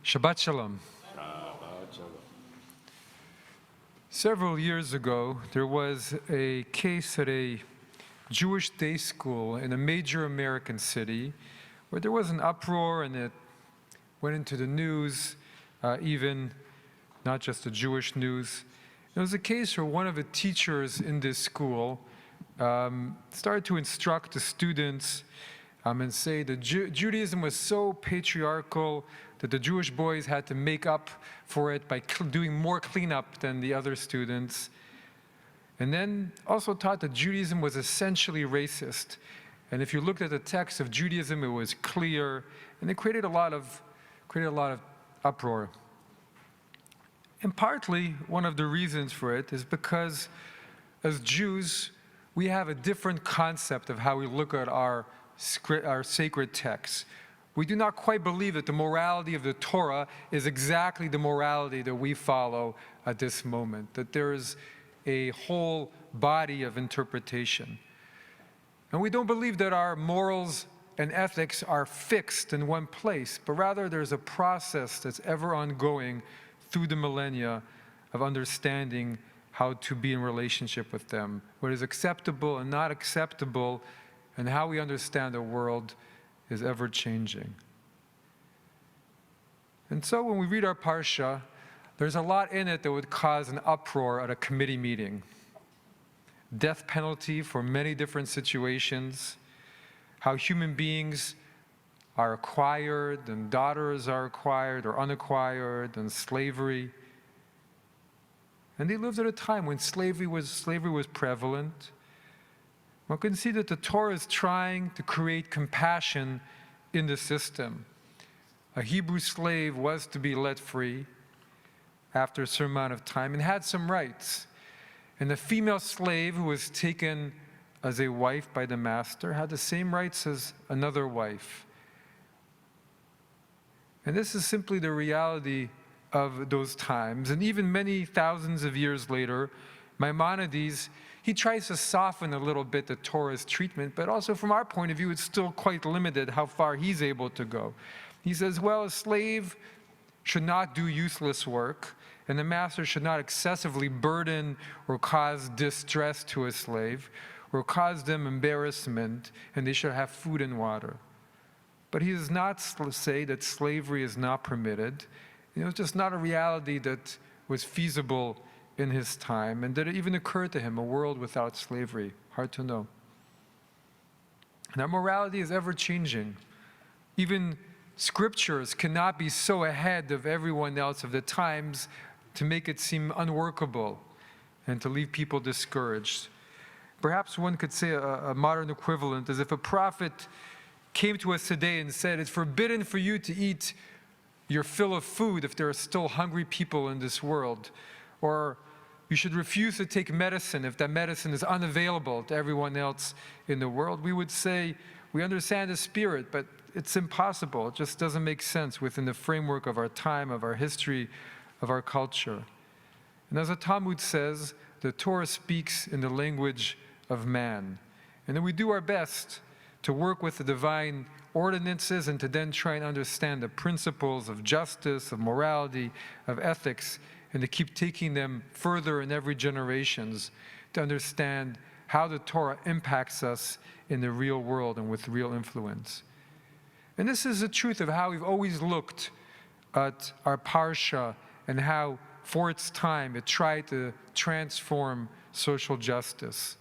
Shabbat Shalom. Several years ago, there was a case at a Jewish day school in a major American city where there was an uproar and it went into the news, even not just the Jewish news. It was a case where one of the teachers in this school started to instruct the students and say that Judaism was so patriarchal that the Jewish boys had to make up for it by doing more cleanup than the other students. And then also taught that Judaism was essentially racist. And if you looked at the text of Judaism, it was clear, and it created a lot of uproar. And partly, one of the reasons for it is because as Jews, we have a different concept of how we look at our sacred texts. We do not quite believe that the morality of the Torah is exactly the morality that we follow at this moment, that there is a whole body of interpretation. And we don't believe that our morals and ethics are fixed in one place, but rather there's a process that's ever ongoing through the millennia of understanding how to be in relationship with them, what is acceptable and not acceptable, and how we understand the world is ever changing. And so when we read our Parsha, there's a lot in it that would cause an uproar at a committee meeting. Death penalty for many different situations, how human beings are acquired and daughters are acquired or unacquired, and slavery. And they lived at a time when slavery was prevalent. One can see that the Torah is trying to create compassion in the system. A Hebrew slave was to be let free after a certain amount of time and had some rights. And the female slave who was taken as a wife by the master had the same rights as another wife. And this is simply the reality of those times. And even many thousands of years later, Maimonides, he tries to soften a little bit the Torah's treatment, but also from our point of view, it's still quite limited how far he's able to go. He says, well, a slave should not do useless work, and the master should not excessively burden or cause distress to a slave, or cause them embarrassment, and they should have food and water. But he does not say that slavery is not permitted. It's just not a reality that was feasible in his time, and did it even occur to him, a world without slavery? Hard to know. And our morality is ever changing. Even scriptures cannot be so ahead of everyone else of the times to make it seem unworkable and to leave people discouraged. Perhaps one could say a modern equivalent is if a prophet came to us today and said, it's forbidden for you to eat your fill of food if there are still hungry people in this world, or you should refuse to take medicine if that medicine is unavailable to everyone else in the world, we would say, we understand the spirit, but it's impossible. It just doesn't make sense within the framework of our time, of our history, of our culture. And as the Talmud says, the Torah speaks in the language of man. And then we do our best to work with the divine ordinances and to then try and understand the principles of justice, of morality, of ethics, and to keep taking them further in every generations to understand how the Torah impacts us in the real world and with real influence. And this is the truth of how we've always looked at our Parsha and how, for its time, it tried to transform social justice.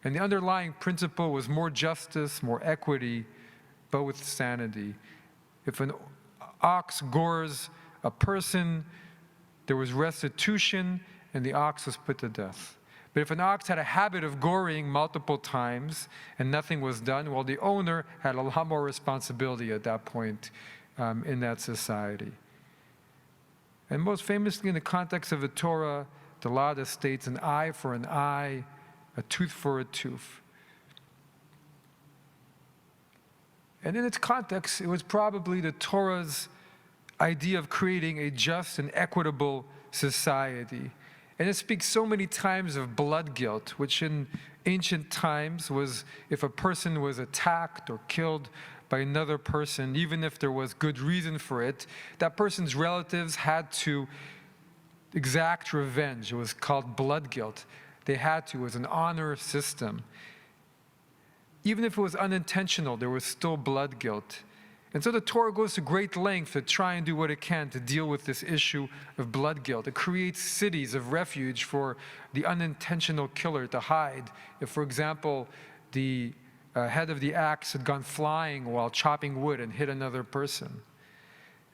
And the underlying principle was more justice, more equity, but with sanity. If an ox gores a person, there was restitution, and the ox was put to death. But if an ox had a habit of goring multiple times and nothing was done, well, the owner had a lot more responsibility at that point in that society. And most famously in the context of the Torah, the law that states an eye for an eye, a tooth for a tooth. And in its context, it was probably the Torah's idea of creating a just and equitable society. And it speaks so many times of blood guilt, which in ancient times was if a person was attacked or killed by another person, even if there was good reason for it, that person's relatives had to exact revenge. It was called blood guilt. They had to. It was an honor system. Even if it was unintentional, there was still blood guilt. And so the Torah goes to great length to try and do what it can to deal with this issue of blood guilt. It creates cities of refuge for the unintentional killer to hide. If, for example, the head of the axe had gone flying while chopping wood and hit another person.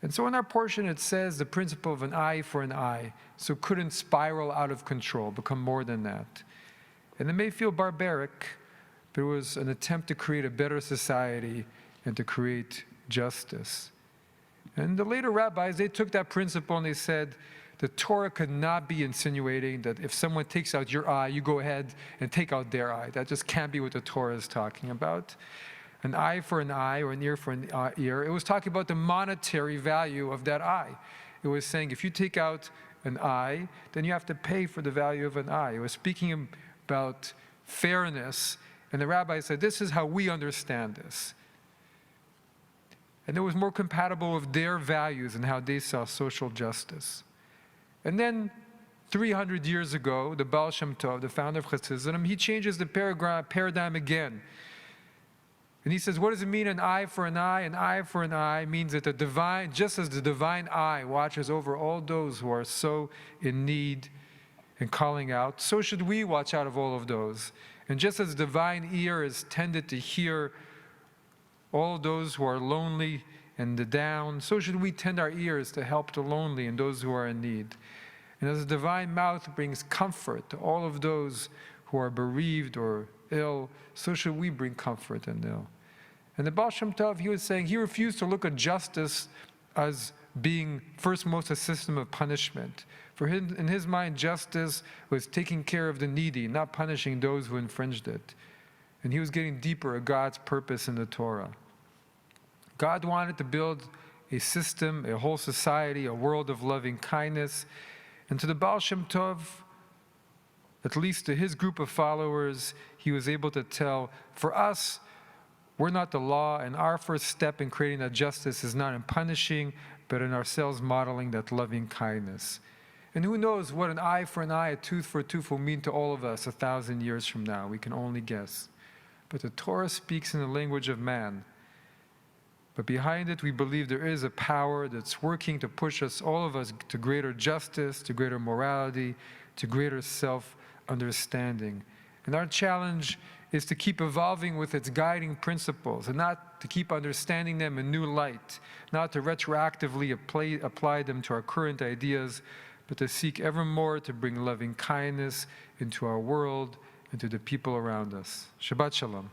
And so in our portion it says the principle of an eye for an eye, so it couldn't spiral out of control, become more than that. And it may feel barbaric, but it was an attempt to create a better society and to create justice. And the later rabbis, they took that principle and they said the Torah could not be insinuating that if someone takes out your eye, you go ahead and take out their eye. That just can't be what the Torah is talking about. An eye for an eye or an ear for an ear. It was talking about the monetary value of that eye. It was saying if you take out an eye, then you have to pay for the value of an eye. It was speaking about fairness. And the rabbi said, this is how we understand this. And it was more compatible with their values and how they saw social justice. And then 300 years ago, the Baal Shem Tov, the founder of Hasidism, he changes the paradigm again. And he says, what does it mean, an eye for an eye? An eye for an eye means that the divine, just as the divine eye watches over all those who are so in need and calling out, so should we watch out of all of those. And just as the divine ear is tended to hear all those who are lonely and the down, so should we tend our ears to help the lonely and those who are in need. And as the divine mouth brings comfort to all of those who are bereaved or ill, so should we bring comfort and ill. And the Baal Shem Tov, he was saying he refused to look at justice as being first most a system of punishment. For him, in his mind, justice was taking care of the needy, not punishing those who infringed it. And he was getting deeper at God's purpose in the Torah. God wanted to build a system, a whole society, a world of loving kindness. And to the Baal Shem Tov, at least to his group of followers, he was able to tell, for us, we're not the law, and our first step in creating that justice is not in punishing, but in ourselves modeling that loving kindness. And who knows what an eye for an eye, a tooth for a tooth will mean to all of us 1,000 years from now. We can only guess. But the Torah speaks in the language of man. But behind it, we believe there is a power that's working to push us, all of us, to greater justice, to greater morality, to greater self-understanding. And our challenge is to keep evolving with its guiding principles and not to keep understanding them in new light, not to retroactively apply them to our current ideas, but to seek ever more to bring loving kindness into our world and to the people around us. Shabbat Shalom.